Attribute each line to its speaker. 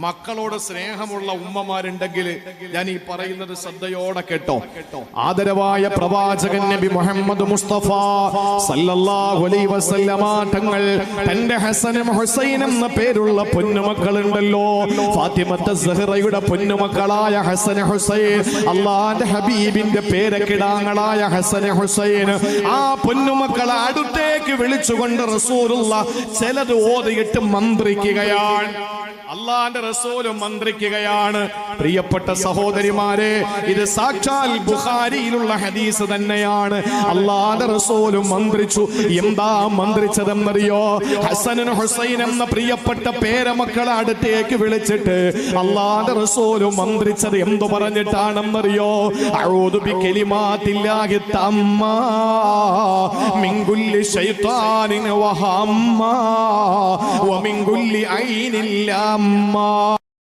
Speaker 1: മക്കളോട് സ്നേഹമുള്ള ഉമ്മമാരുണ്ടെങ്കിൽ ഞാൻ ഈ പറയുന്നത് ശ്രദ്ധയോടെ കേട്ടോ. ആദരവായ പ്രവാചകൻ നബി മുഹമ്മദ് മുസ്തഫ സല്ലല്ലാഹു അലൈഹി വസല്ലമ തങ്ങൾ തന്റെ ഹസനും ഹുസൈൻ എന്ന പേരുള്ള പൊന്നുമക്കളുണ്ടല്ലോ, ഫാത്തിമത്ത് സഹറയുടെ പൊന്നുമക്കളായ ഹസൻ ഹുസൈൻ, അള്ളാന്റെ ഹബീബിന്റെ പേരക്കിടാങ്ങളായ ഹസൻ ഹുസൈൻ, ആ പൊന്നുമക്കളെ അടുത്തേക്ക് വിളിച്ചുകൊണ്ട് റസൂലുള്ളാഹ് ചിലത് ഓതിയിട്ട് മന്ത്രിക്കുകയാണ്. അള്ളാന്റെ റസൂലും മന്ത്രിക്കുകയാണ്. പ്രിയപ്പെട്ട സഹോദരിമാരെ, ഇത് സാക്ഷാൽ ബുഖാരിയിലുള്ള ഹദീസ് തന്നെയാണ്. അള്ളാന്റെ റസൂലും മന്ത്രിച്ചു. എന്താ മന്ത്രിച്ചതെന്നറിയോ? ഹസനും ഹുസൈൻ എന്ന പ്രിയപ്പെട്ട പേരമക്കളെ അടുത്തേക്ക് വിളിച്ചിട്ട് അള്ളാന്റെ റസൂലും മന്ത്രിച്ചത് എന്തു പറഞ്ഞിട്ടാണെന്നറിയോ? അഊദു ബികലിമാത്തില്ലാഹി തമ്മാ മിൻ കുല്ലി ശൈത്താനിൻ വഹമ്മാ വമിൻ കുല്ലി ഐനിൻ ലമ്മാ.